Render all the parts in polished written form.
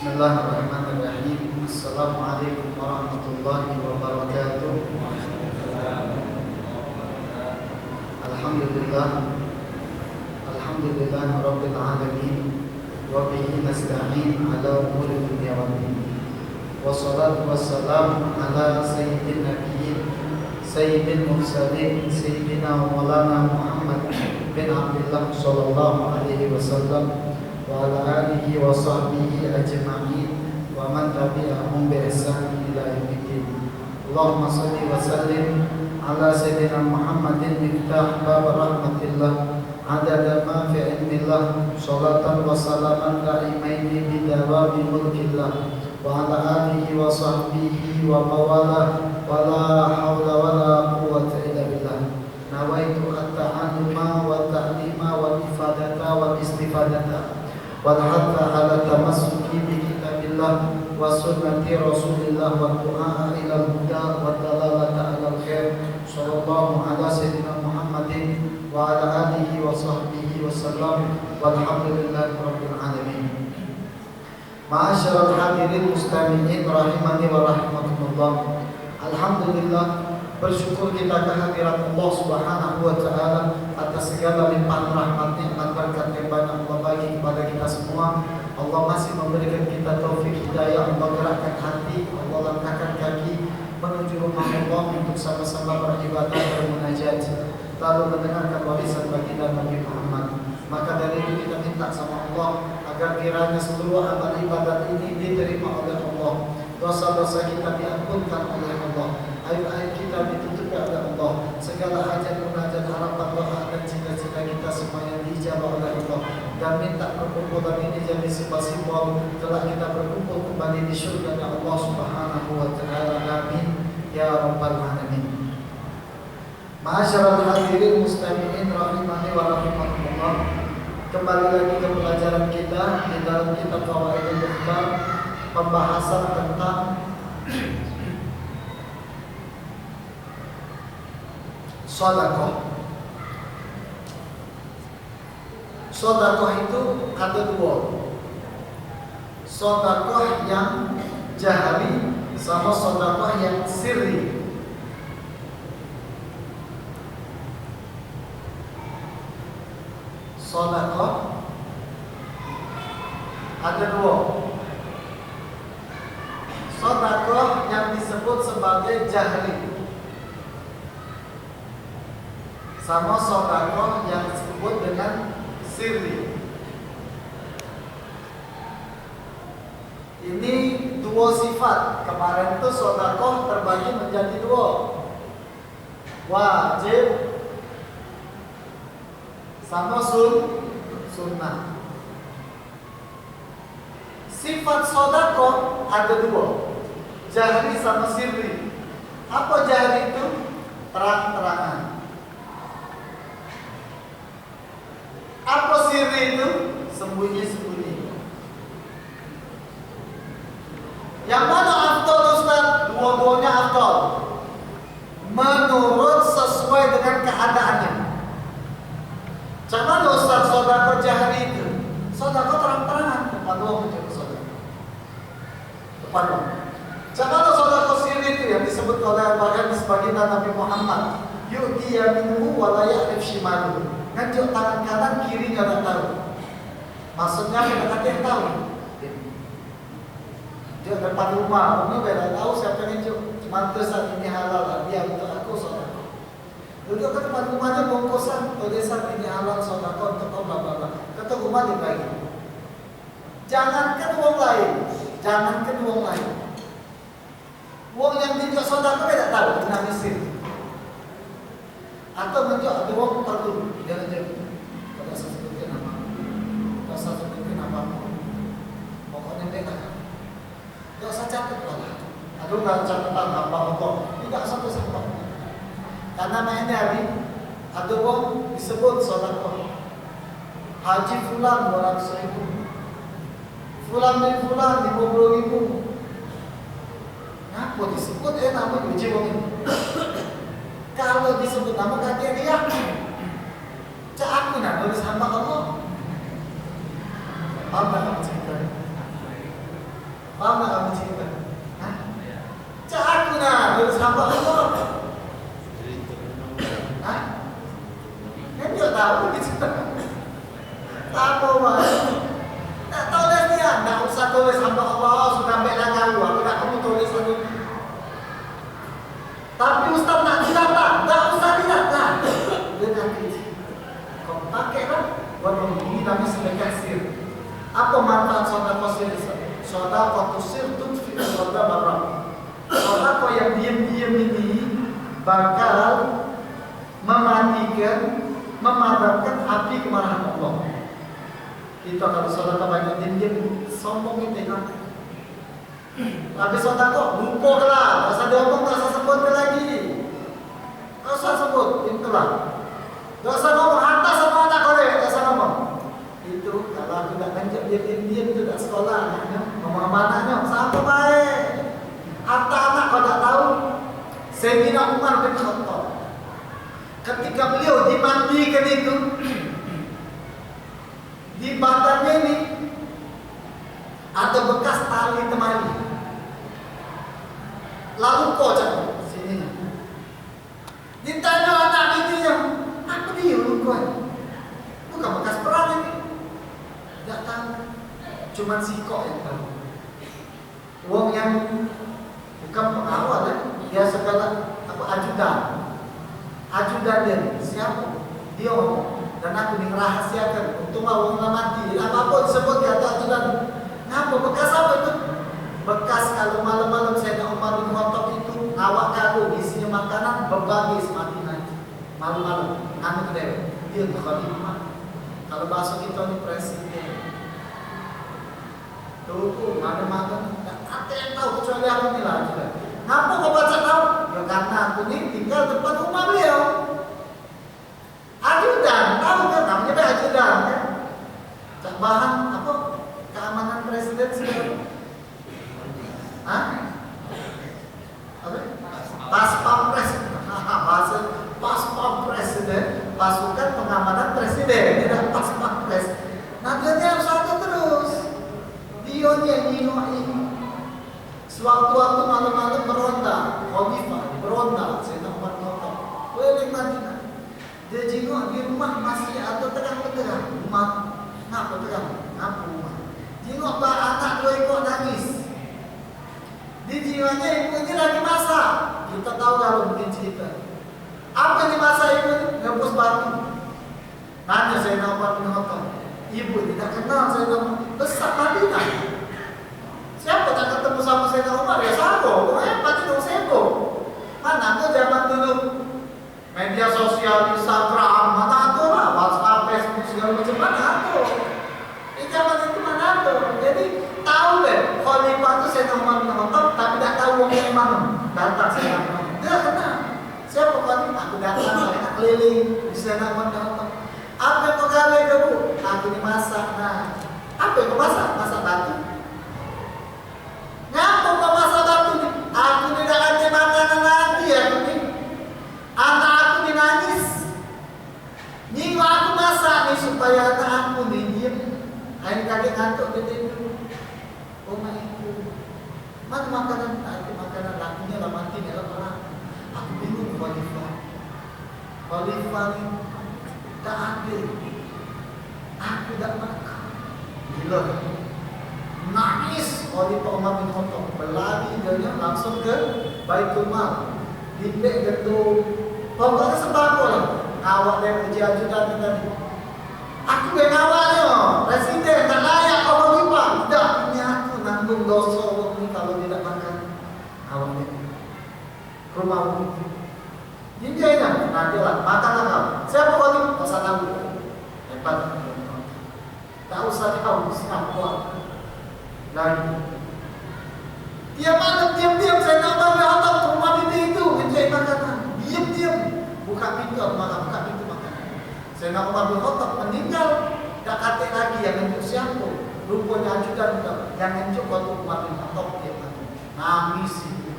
Bismillahirrahmanirrahim. Assalamualaikum warahmatullahi wabarakatuh. Alhamdulillah. Alhamdulillah Rabbil alamin. Wa bihi nasta'in ala umuri dunya waddin. Wassalatu wassalamu ala sayyidin nabiyyin sayyidil mursalin sayyidina wa maulana Muhammad bin Abdullah sallallahu alaihi wasallam wa ala alihi wa sahbihi ajma'in wa man tabi'ahum bi ihsan ila yaumiddin. Allahumma shalli wa sallim ala sayyidina Muhammadin miftah bab rahmatillah adada ma fi ilmillah salatan wa salaman da'imaini bi dawami mulkillah wa ala alihi wa sahbihi wa mawala wa la hawla wa la quwwata illa billah. Nawaitu at-ta'alluma wa ta'lima wa ifadata wa istifadata wal hatta ala tamassuki bi kitabillah wa sunnati rasulillah wa du'a ila al-huda wa dalalata ala al-khair sallallahu ala sayyidina Muhammadin wa ala alihi wa sahbihi wa sallam walhamdulillahi rabbil alamin. Ma'asyiral hadirin mustami'in rahimani wa rahimakumullah. Alhamdulillah, bersyukur kita kehadirat Allah Subhanahu wa taala atas segala limpahan rahmat nikmat berkat yang banyak Allah bagi kepada kita semua. Allah masih memberikan kita taufik hidayah, Allah gerakkan hati, Allah langkahkan kaki menuju rumah Allah untuk sama-sama beribadah dan munajat, lalu mendengarkan warisan baginda Nabi Muhammad. Maka dari itu kita minta sama Allah agar kiranya seluruh amal ibadat ini diterima oleh Allah, dosa-dosa kita diampunkan oleh Allah, aib-aib kita ditutupi oleh Allah, segala hajat munajat harapan doa dan cita-cita kita semuanya dijawab oleh Allah, dan minta perkumpulan ini jadi sebuah simbol telah kita berkumpul kembali di surga Allah Subhanahu wa taala. Amin ya rabbal alamin. Ma'asyiral hadirin mustami'in rahimani wa rahimakumullah. Kembali lagi ke pelajaran kita di dalam kitab Fawaidul Mukhtar, pembahasan tentang sedekah. Sedekah itu ada dua. Sedekah yang jahri sama sedekah yang sirri. Sedekah ada dua. Sedekah yang disebut sebagai jahri sama sedekah yang disebut dengan sirri. Ini dua sifat. Kemarin itu sedekah terbagi menjadi dua, wajib sama sunnah. Sifat sedekah ada dua, jahri sama sirri. Apa jahri itu? Terang-terangan. Apa sirri itu? Sembunyi-sembunyi. Yang mana afdal Ustaz? Dua-duanya afdal, menurut sesuai dengan keadaannya. Jangan Ustaz sedekah jahri itu. Sedekah terang-terangan depan Allah menjadi sedekah. Depan Allah. Jangan sedekah sirri itu yang disebut oleh baginda Nabi Muhammad, yu'ti yaminuhu wa la ya'rif shimaluhu. Nganjuk tangan kanan, kirinya tidak tahu. Maksudnya kita yang tahu. Dia depan rumah, ini tidak tahu siapa yang nganjuk. Cuma saat ini halal, dia untuk aku sedekah. Duduk ke depan rumahnya bongkosan, tulisan ini halal sedekah untuk Allah. Kata rumah dibagi. Jangankan uang lain, jangankan uang lain. Uang yang tidak sedekah tidak tahu, kena miskin. Atau menjual ada uang perlu jangan pada sesuatu nama, pada sesuatu nama, pokoknya mereka tidak usah catat lah. Aduh nggak catatan apa tidak sampai. Karena mainnya hari ada uang disebut sedekah. Haji fulan 200.000, fulan bin fulan 50.000. Kenapa disebut nama uji uang ini? Kalau disebut nama kata dia, cak aku nak nulis hamba Allah. Apa yang cerita? Paham nggak kamu cerita? Hah? Cak aku nah, dari sahabat Allah. Hah? Kan dia tahu gitu. Apa mas? Tak tulis dia, tak usah tulis hamba Allah sudah bela kau. Aku tak kamu tulis lagi. Tapi Ustaz nak didata, tak usah didata. Dia nanti kau pakai kan? Waduh ini namanya sebagai sir. Apa manfaat sedekah sir? Sedekah sir tudfi al-ghadab ar-rabb. Sedekah yang diam-diam ini bakal mematikan, memadamkan api kemarahan Allah. Kita kalau sedekah banyak diam-diam sombong itu kan. Habis sedekah lupa lah, tak usah diomong, tak usah sebut lagi. Tak usah sebut, itulah. Tak usah ngomong hantar sama anak kau tak usah ngomong. Itu kalau aku tak lanjut dia diam-diam itu tak sekolah anaknya, ngomong sama anaknya, sama baik. Hatta anak kau tak tahu. Sayyidina Umar bin Khattab ketika beliau dimandikan itu, di badannya ini ada bekas tali temali. Lalu kau cakap sini. Ditanya anak bininya, apa dia luka? Bukan bekas perang ini. Tidak tahu. Cuma si kok yang tahu. Wong yang bukan pengawal ya, dia segala apa ajudan. Ajudan dia siapa? Dia dan aku dirahasiakan untuk mau mati. Apapun disebut kata ajudan. Ngapa bekas apa itu? Bekas kalau malam-malam saya nak Umar bin Khattab itu awak kalau isinya makanan berbagi semakin nanti malam-malam. Anu dia khalifah. Kalau bahasa kita ni presiden. Tuh malam-malam tak ada yang tahu kecuali aku ni lah juga. Ngapa kau baca tahu? Ya karena aku ni tinggal depan rumah beliau. Ajudan, tahu kan? Namanya ajudan kan? Cak bahan apa? Keamanan presiden sekarang. Hah? Apa? Pas pampres. Bahasa pas pampres presiden, pasukan pengamanan presiden. Tidak pas pampres. Nah dia harus ada terus. Dia yang ini. Sewaktu-waktu malam-malam beronda, khalifah beronda, saya nak buat nonton. Boleh Madinah. Dia jenguk di rumah masih ada terang-terang. Rumah, kenapa terang? Kenapa rumah? Jenguk anak dua ekor nangis. Di jiwanya ibu ini lagi masak. Kita tahu kalau mungkin cerita. Apa yang dimasak ibu ini? Ngebus batu. Nanya saya nak buat nonton. Ibu tidak kenal saya nak besar Madinah. Siapa tak ketemu sama Sayyidina Umar? Ya Sabo, pokoknya pasti dong Sebo. Mana tuh zaman dulu media sosial Instagram, mana tuh lah, WhatsApp, Facebook segala macam mana tuh. Di zaman itu mana tuh. Jadi tahu deh, khalifah itu Sayyidina Umar bin Khattab, tapi tidak tahu wong yang mana. Datang Sayyidina Umar, dia kenal. Siapa khalifah? Aku datang, saya keliling di Sayyidina Umar bin Khattab. Apa yang kau gawe kamu? Aku dimasak. Nah, apa yang kau masak? Masak batu. Ngapa kau masak batu ni? Aku tidak ada makanan lagi aku ni. Anak aku ni nangis. Ni aku masak ni supaya anak aku ni diam. Hari kaget ngantuk dia tidur. Oh my God. Mana makanan? Aku makanan lakunya lah mati ni lah orang. Aku bingung khalifah. Khalifah ni tak ada. Aku tak makan. Gila. Nangis Khalifah Umar bin Khattab, berlari dia langsung ke Baitul Mal, dibek gedung, pokoknya sembako lah. Awak dia uji ajudan tadi. Aku yang awalnya presiden tak layak kau Khalifah. Tidak, ini aku nanggung dosa ini kalau tidak makan. Awak ni rumah ini. Dia ingat, nanti lah makanlah kau. Siapa Khalifah? Tak usah tahu. Hebat. Tak usah tahu siapa. Lagi. Tiap malam diam-diam saya nambah ke atap rumah bibi itu mencari makanan. Diam-diam buka pintu malam, buka pintu makanan. Saya nak Umar bin Khattab meninggal. Tak kata lagi yang menjuk siapa. Rupanya ajudan yang menjuk waktu Umar bin Khattab dia mati. Nangis itu.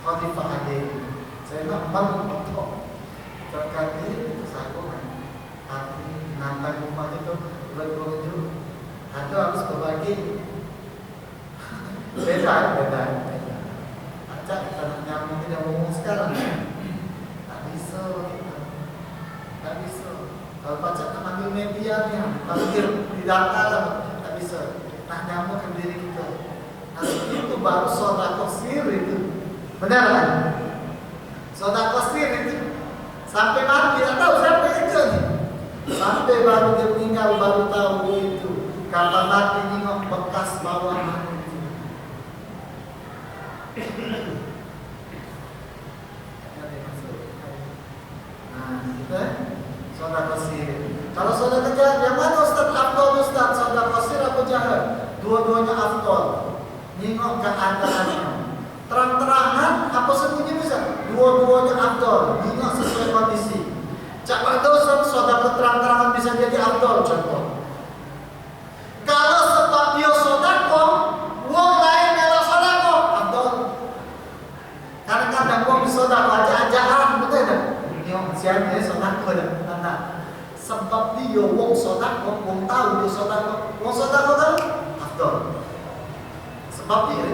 Khalifah ada. Saya nak Umar bin Khattab. Terkait itu saya tapi nantang rumah itu berkunjung. Atau harus berbagi. Beda. Ajak kita nyambung tidak ngomong sekarang. Tak bisa kita. Tak bisa. Kalau pacak nak ambil medianya, panggil di data lah, tak bisa. Nak nyambung ke diri kita. Nah itu baru sedekah sir itu. Benar kan? Sedekah sir itu sampai mati tak tahu siapa yang jadi. Sampai baru dia meninggal baru tahu itu. Kapan mati nengok bekas bawah mati. Nah, gitu. Sedekah sir. Kalau sedekah jahat, yang mana Ustaz afdal Ustaz? Sedekah sir apa jahat? Dua-duanya afdal. Nengok keadaannya. Terang-terangan apa sembunyi bisa? Dua-duanya afdal. Nengok sesuai kondisi. Cak dosa sedekah terang-terangan bisa jadi afdal contoh. Kalau sebab dia sedekah, wong lain melok sedekah, afdal. Kadang-kadang wong sedekah aja-ajaan betul tak? Nengok siapa dia sedekah dah. Nah, sebab dia wong sedekah, wong tahu dia sedekah. Wong sedekah kan afdal. Sebab dia.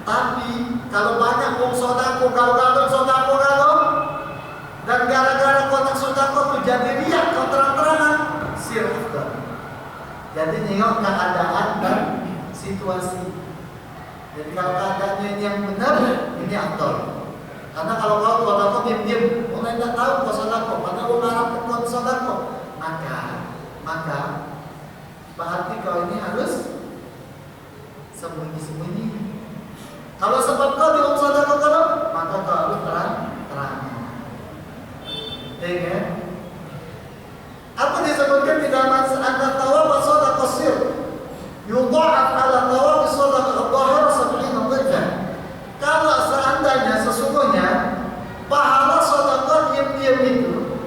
Tapi kalau banyak wong sedekah, kalau sedekah dan gara-gara kotak sedekah tu jadi riak kau terang-terangan sir afdal. Jadi nengok keadaan dan situasi. Jadi kalau keadaannya yang benar ini afdal. Karena kalau kau sedekah diam-diam, orang tidak tahu kau sedekah, padahal orang Arab kau sedekah, maka berarti kau ini harus sembunyi-sembunyi. Kalau sebab kau di sedekah kau, maka kau harus terang-terang. Ya. Apa disebutkan di dalam antara tawab sedekah sir? Yudha'af 'ala tawab sedekah dhahir 70 dhifan. Kalau seandainya sesungguhnya pahala sedekah diam-diam itu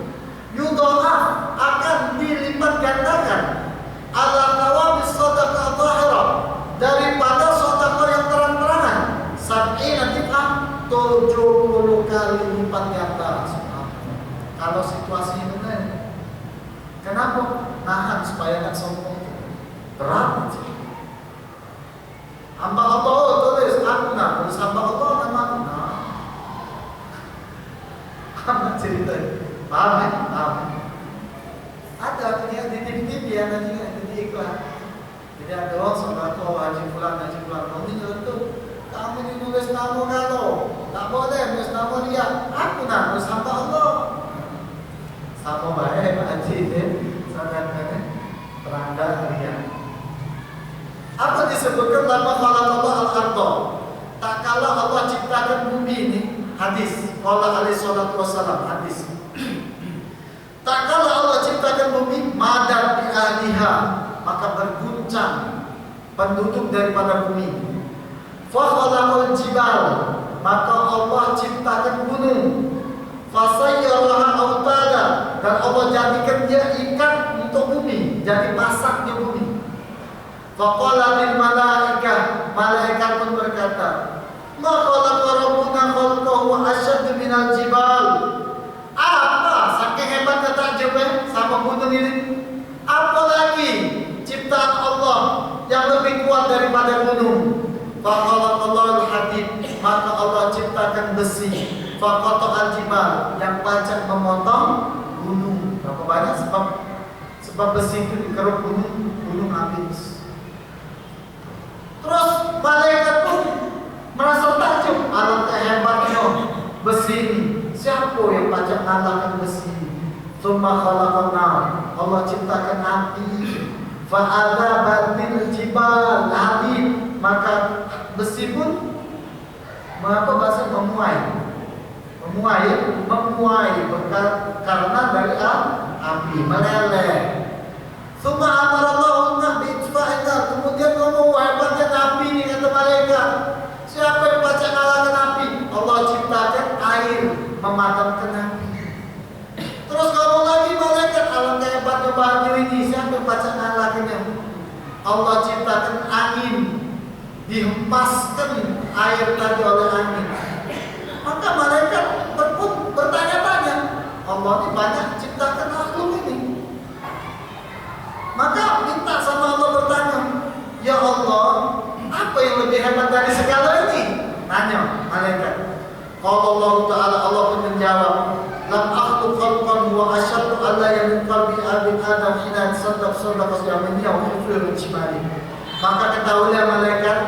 yudha'af akan dilipat gandakan 'ala tawab sedekah dhahir daripada sedekah yang terang-terangan 70 dhifan 70 kali lipat ganda. Kalau situasi benar, kenapa nahan supaya tak sombong? Berat. Hamba Allah tulis aku nak, tulis hamba Allah nama aku nak. Apa cerita? Paham? Ada punya di TV ada juga di iklan. Jadi ada orang sodako haji fulan. Kamu ni contoh, kamu ni nulis nama kalau tak boleh nulis nama dia. Aku nak tulis hamba Allah. Sama baik haji ini sangat teranda riak. Apa disebutkan lama khalaqallah al-ardh? Tak kala Allah ciptakan bumi ini, hadis qala alaihi salatu wassalam, hadis. Tak kala Allah ciptakan bumi, madar bi ahliha, maka berguncang penduduk daripada bumi. Fa khalaqal jibal, maka Allah ciptakan gunung. Fasayyaraha autada, dan Allah jadikan dia ikat untuk bumi, jadi pasaknya bumi. Faqala lil malaikah, malaikat pun berkata, ma khalaqa rabbuna khalqahu ashadd minal jibal. Apa saking hebatnya takjub sama gunung ini? Apalagi ciptaan Allah yang lebih kuat daripada gunung. Faqala al-hadid, maka Allah ciptakan besi. Faqata al-jibal, yang pacak memotong gunung. Berapa banyak sebab besi itu dikeruk gunung habis. Terus malaikat pun merasa takjub, alangkah hebatnya besi ini. Siapa yang pacak ngalahkan besi? Tsumma khalaqan nar, Allah ciptakan api. Fa'adzabatil jibal hadid, maka besi pun bahasa memuai karena dari api meleleh. Suma amarallahu nabi itfa'ina, kemudian ngomong hebatnya api ini, kata malaikat. Siapa yang baca ngalahkan api? Allah ciptakan air memadamkan api. Terus ngomong lagi malaikat, alangkah hebatnya baju ini, siapa yang baca ngalahkannya? Allah ciptakan angin, dihempaskan air tadi oleh angin. Maka malaikat bertanya-tanya, Allah ini banyak ciptakan makhluk ini. Maka minta sama Allah bertanya, ya Allah, sadaqah yaminiyah wa kufrun shimali. Maka ketahuilah malaikat,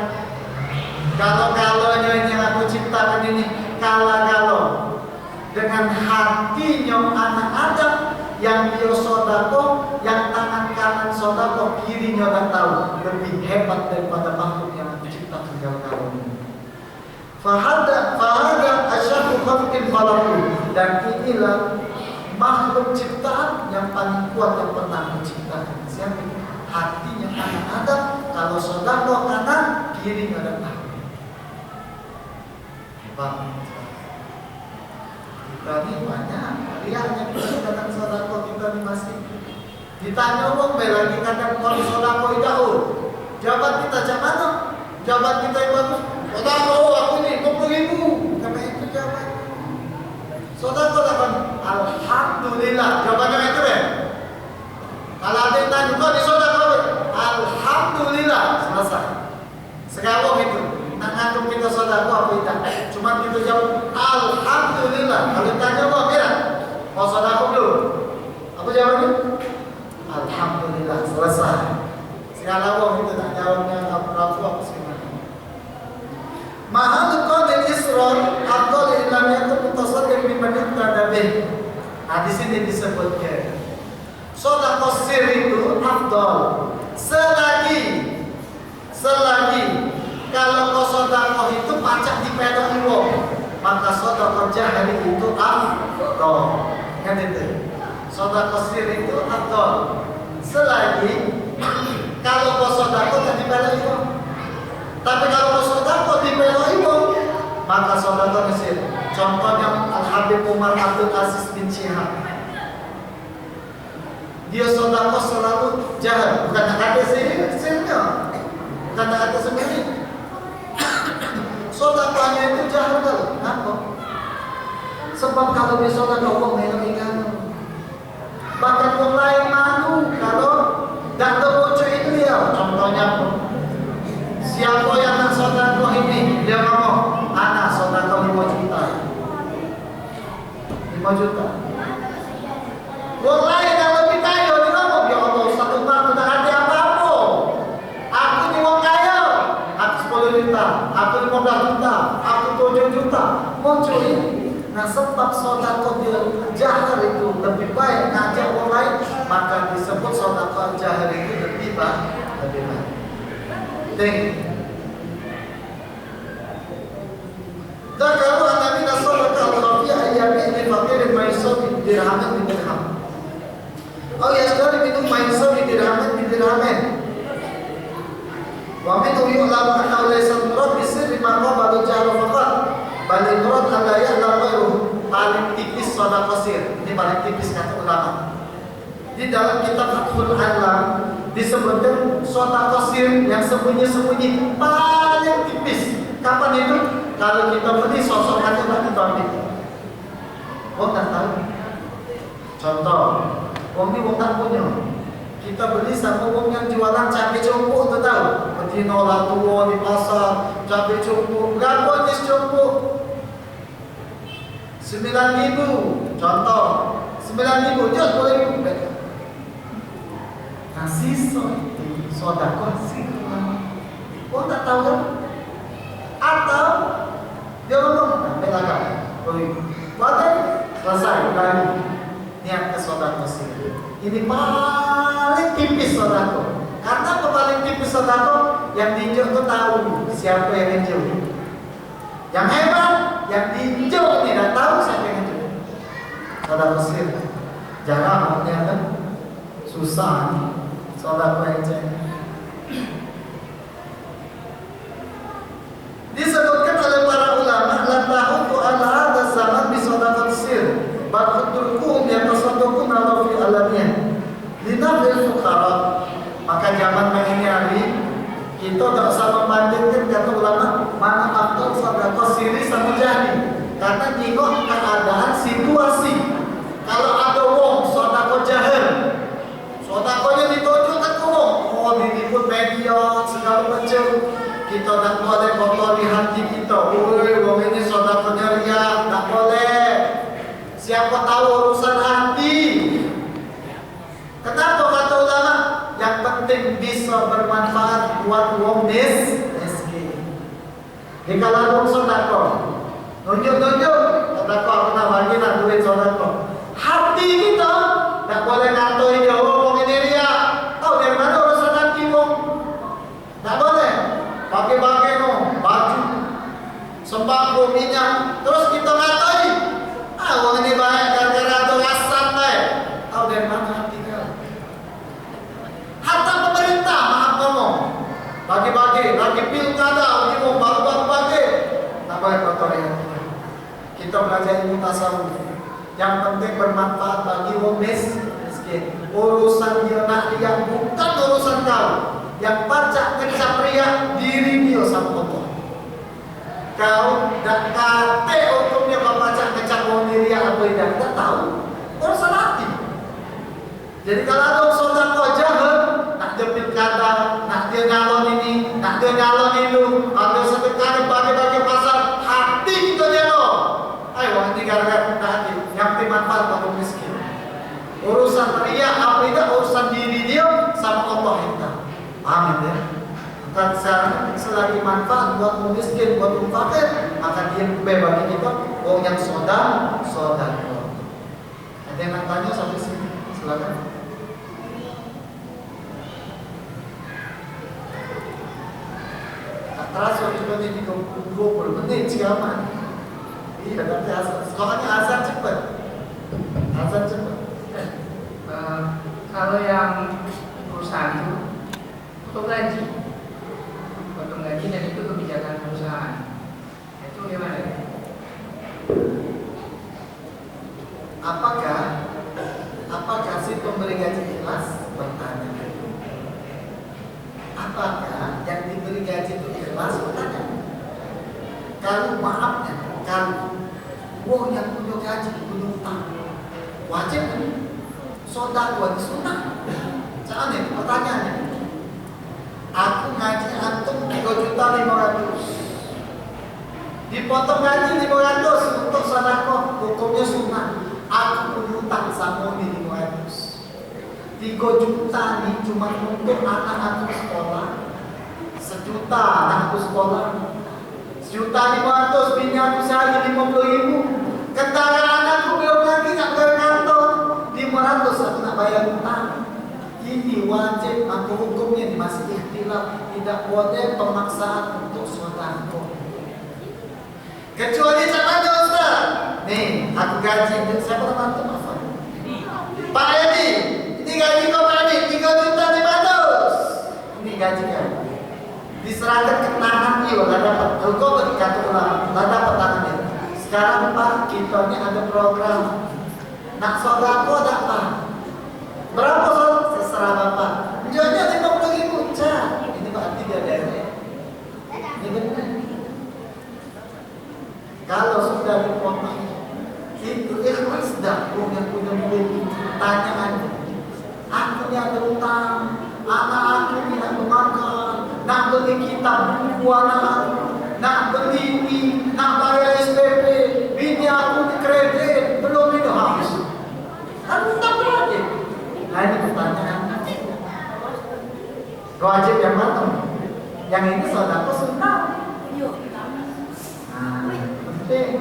kalau-kalaunya ini yang aku ciptakan ini kalau dengan hatinya anak Adam yang dia sodako, yang tangan kanan sodako, kirinya tak tahu, lebih hebat daripada makhluk yang aku ciptakan kalau ini. Fahada asyadu khalqin khalaqu, dan inilah makhluk ciptaan yang paling kuat yang pernah aku ciptakan. Siapa? Hatinya anak Adam, kalau sodako kanan, kirinya tak tahu. Hebat. Kita ini banyak riaknya kita datang sodako, kita ini masih ditanya orang lagi kadang kalau sodako itu jawaban kita macam mana? Jawaban kita yang bagus, sodako aku ini 20.000, karena itu jawaban. Sodako dapat alhamdulillah, jawabannya itu ya. Kalau ada yang tanya kok di sodako, alhamdulillah, selesai. Sekarang itu anggap kita sodako apa tidak? Cuma kita jawab alhamdulillah. Kalau tanya kok kira mau sodako belum? Apa jawabnya? Alhamdulillah, selesai. Sekarang itu tak jawabnya apa sekarang. Mahal qadil israr atau ilam yakun mutasaddiq biman tadabih. Nah di sini disebutkan sedekah sir itu afdal. Selagi kalau kau sedekah itu pacak dipedang wong, maka sedekah jahri itu afdal. Kan itu. Sedekah sir itu afdal. Selagi kalau kau sedekah tak dipedang wong. Tapi kalau kau sedekah dipedang wong, maka sedekah sir. Contohnya Al-Habib Umar Abdul Aziz bin Syihab. Dia sedekah selalu jahat, bukan ada sirnya. Bukan ada sembunyi. Sedekahnya itu jahat kalau kenapa? Sebab kalau dia sedekah wong mengingat. Bahkan wong lain malu kalau tak terbocor itu dia. Contohnya siapa yang nak sedekah ini, dia ngomong, anak sedekah 5 juta. 5 juta. Wong lain yang lebih kaya, dia ngomong, ya Allah, satu malam tak ada apa-apa. Aku ni wong kaya, aku 10 juta, aku 15 juta, aku 7 juta. Muncul ini. Nah sebab sedekah dia jahar itu lebih baik ngajak orang lain, maka disebut sedekah jahar itu lebih baik. Zakaru Nabi Sallallahu Alaihi Wasallam ini fakir maisur dirhamin dirham. Oh ya sekali minum maisur dirhamin. Wa min yu'lam anna laysa murad bisir bima qabala jahra faqat. Balik murad ala ya'lam ghairuh. Paling tipis sedekah sir. Ini paling tipis kata ulama. Di dalam kitab Fathul Alam disebutkan sedekah sir yang sembunyi-sembunyi paling tipis. Kapan itu? Kalau kita beli sosokannya tak kita ambil. Wong tak tahu. Contoh, wong ini wong tak punya. Kita beli sama wong yang jualan cabai cumpuk tu tahu. Betina lah tua di pasar cabai cumpuk. Berapa jenis cumpuk? 9.000. Contoh, 9.000 jual 10.000. Kasih sedekah sih. Wong tak tahu kan? Atau dia ngomong belakang, selesai lagi niat ke sedekah sir. Ini paling tipis sedekah. Karena paling tipis sedekah yang diinjak itu tahu siapa yang injak. Yang hebat yang diinjak tidak tahu siapa yang injak. Sedekah sir jarang ternyata susah sedekah injak. Disebutkan oleh para ulama, la tahutu ala hadha zaman bi sadaqat sir, bal turkuhum yatasaddaquna ala fi alamiyah. Linafil fuqara. Maka zaman ini hari kita tak usah membandingkan kata ulama mana afdal sedekah siri sama jahri. Karena tengok keadaan situasi. Kalau ada wong sedekah jahir, sedekahnya ditunjukkan ke wong, oh diliput media segala macam. Kita tak boleh kotori hati kita. Woi, wong ini sedekahnya riak, tak boleh. Siapa tahu urusan hati. Kenapa kata ulama? penting bisa bermanfaat buat wong miskin. Dikala wong sedekah, nunjuk-nunjuk, sedekah aku nak bagi nak duit sedekah. Hati kita tak boleh ngatain dia, oh wong ini ria. Tahu dari mana urusan hati wong? Tak boleh. Pakai-pakai no, baju, sembako, minyak, terus kita ngatain. Wong ini baik gara-gara tu rasan baik. Tahu dari mana hati dia? Hatta pemerintah maaf ngomong, bagi-bagi, lagi pilkada, ujung baru-baru bagi. Tak boleh kotor ya. Kita belajar ilmu tasawuf. Yang penting bermanfaat bagi wong miskin. Urusan dia nak riak bukan urusan kau. Yang pacak ngecap riak diri dia sama Allah. Kau tak kate hukumnya kau pacak ngecap wong riak apa tidak? Tak tahu. Urusan hati. Jadi kalau ada saudara kau jahat, nak dia pilkada, nak dia nyalon ini, nak dia nyalon itu, ada sedekah bagi-bagi pasar, hati kita dia loh. Ayo ini gara-gara hati. Yang bermanfaat bagi miskin. Urusan riak apa tidak, urusan diri dia sama Allah kita. Amin ya. Dan selagi manfaat buat miskin, buat fakir, maka dia bebas kita. Oh yang saudara. Ada yang nak tanya sampai sini? Silakan. Tak terasa cuma ini 20 menit ciaman. Iya, tapi soalnya azan cepat. Kalau yang perusahaan itu potong gaji dan itu kebijakan perusahaan. Itu gimana ya? Apakah si pemberi gaji ikhlas? Bertanya. Apakah yang diberi gaji itu ikhlas? Bertanya. Kalau maafnya, kalau wong yang punya gaji punya utang, wajib sodak wajib sunat. Caranya pertanyaannya, aku ngaji antum 3.500.000, dipotong gaji 500 untuk sedekah, hukumnya sunat. Aku punya utang sama ini 500, 3 juta nih cuma untuk anak aku sekolah, 1 juta anakku sekolah, 1.500.000 bini aku sehari 50.000. Kendaraan aku belum lagi nak ke kantor, 500 aku nak bayar utang. Ini wajib atau hukumnya masih ikhtilaf. Tidak boleh pemaksaan untuk sedekah. Kecuali caranya Ustaz. Nih, aku gaji siapa nama tu? Pak Edi. Ini gaji kau Pak Edi 3.500.000. Ini gaji kan. Diserahkan ke tangan dia, tak dapat. Kalau kau berkata ulang, tak dapat tangannya. Sekarang Pak, kita ini ada program. Nak sedekah tak Pak? Berapa seserah Bapak? Jualnya 50.000. Ini berarti dia dari. Ini benar. Kalau sudah dipotong, itu ikhlas dah. Yang punya duit, tanyaan. Aku ni ada utang, anak aku ni nak makan, nak beli kitab buku anak aku, nak beli ini, nak bayar SPP, bini aku di kredit, belum itu habis. Kan utang wajib. Nah ini pertanyaan. Wajib yang mana? Yang ini sedekah sunnah. Penting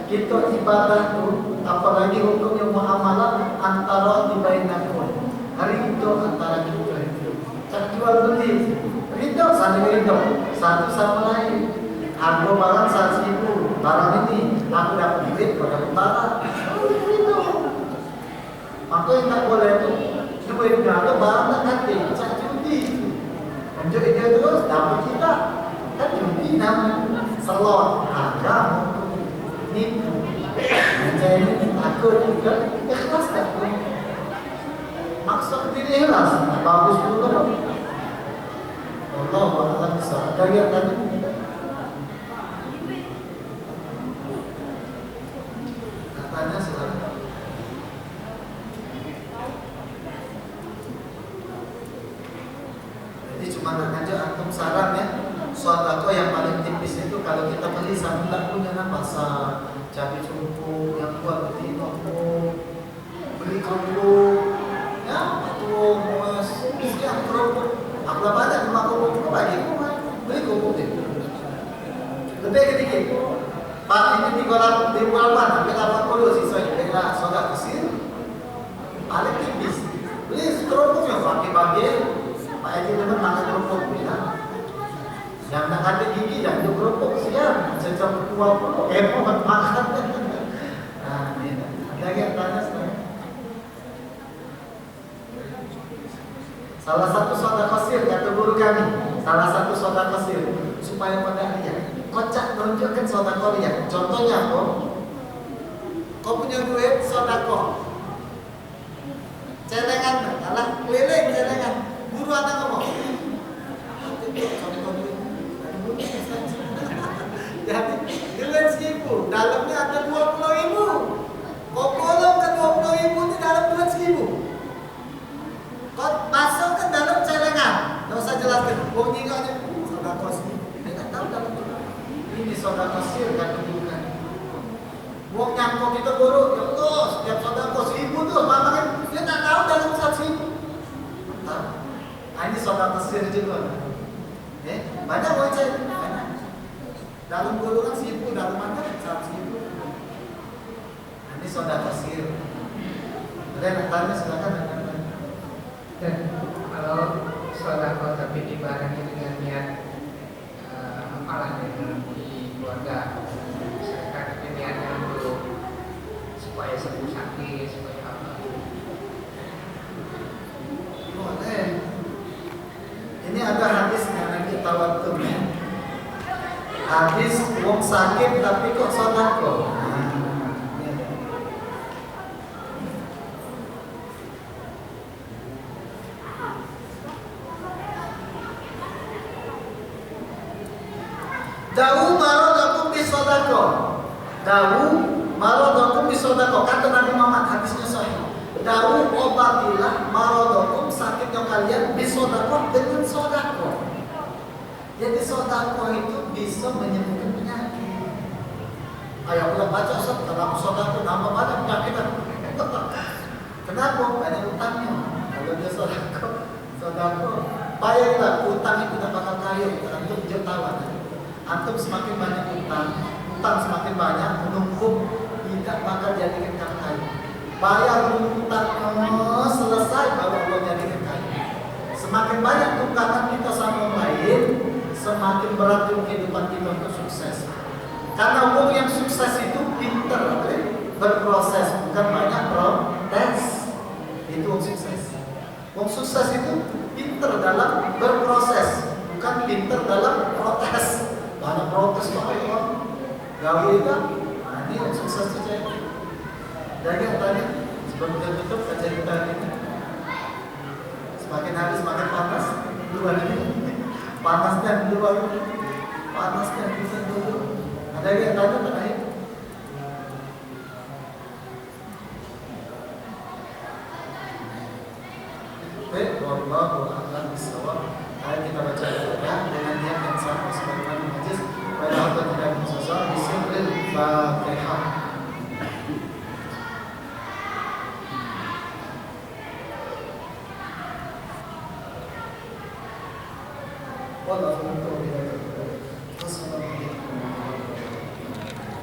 kita ibadah tu, apalagi hukumnya muamalah antara bainakum. Hari itu antara kita itu. Tak jual beli. Ridho saling ridho, satu sama lain. Harga barang 100.000, barang ini aku dapat duit pada utara. Ridho. Maka yang tak boleh tu duitnya atau barang tak nanti, tak judi. Menjadi dia terus dapat kita. Kan judi namanya. Selot harga nipu. Jadi takut juga ikhlas tak? Maksud diri ikhlas, bagus juga. Allah alam bisa. Ada yang tadi. Katanya silakan. Jadi cuma nak ngajak antum saran ya. Sedekah yang paling tipis itu kalau kita beli sambil tak punya pasar, cabai cumpuk yang buat betina, beli kerupuk, ya kerupuk, sekian kerupuk kerupuk. Aku lah banyak cuma kerupuk kok bagi. Beli kerupuk deh. Lebih sedikit. Pak ini di bulan mana? Kita 80 siswanya. Kita soda kesir. Paling tipis. Beli kerupuk yang pakai bagi. Pak Haji teman makan kerupuk bila. Yang nak ada gigi dah tu kerupuk siap. Sejak ketua pun mau makan. Nah, ini ada lagi yang tanya sebenarnya. Salah satu soda kosir kata guru kami. Salah satu soda kosir supaya pada lihat. Kocak tunjukkan soda Korea. Contohnya kau punya duit soda kok. Celengan, alah keliling celengan. Guru anak ngomong. Jadi duit 1.000, dalamnya ada 20.000. Kau kolom ke 20.000 di dalam duit 1.000. Kau masuk ke dalam celengan. Tidak usah jelaskan. Kau nyingoknya soda kosir. Dia tak tahu dalam ini soda kosir kan bukan. Uang nyangkok kita guru, ya Allah, setiap soda kosir 1.000 tuh, makanya dia tak tahu dalam 1.000. Tahu? Ini soda kosir juga. Banyak uang saya, banyak. Dalam guru kan 1.000, dalam mana 1.000. Ini soda kosir. Ada yang tanya silakan. Dan kalau sodako tapi dibarengi dengan niat amalan di keluarga, misalkan niatnya untuk supaya sembuh sakit, supaya apa? Boleh. Ini ada hadisnya nanti tawaturnya. Hadis wong sakit tapi kok sodako. Dawu marodakum bisodako. Dawu marodakum bisodako. Kata Nabi Muhammad, hadisnya sahih. Dawu obatilah marodakum, sakitnya kalian bisodako, dengan sodako. Jadi sodako itu bisa menyembuhkan penyakit. Ayo udah baca Ustaz, kalau sodako nambah banyak penyakit. Kenapa? Banyak utangnya. Kalau dia sodako, bayarlah utang itu tidak bakal kaya. Antum jutawan. Antum semakin banyak utang semakin banyak menumpuk, tidak bakal jadikan kaya. Bayar utangnya selesai baru Allah jadikan kaya. Semakin banyak tumpangan kita sama orang lain, semakin berat kehidupan kita untuk sukses. Karena orang yang sukses itu pintar, berproses, bukan banyak protes. Itu orang sukses. Orang sukses itu pintar dalam berproses, bukan pintar dalam protes. Banyak protes kok orang gawe itu. Nah, ini yang sukses itu saya. Dan yang tanya sebelum kita tutup kajian kita ini, semakin hari semakin panas. Dua ini panasnya dua, panasnya bisa dulu. Ada yang tanya terakhir.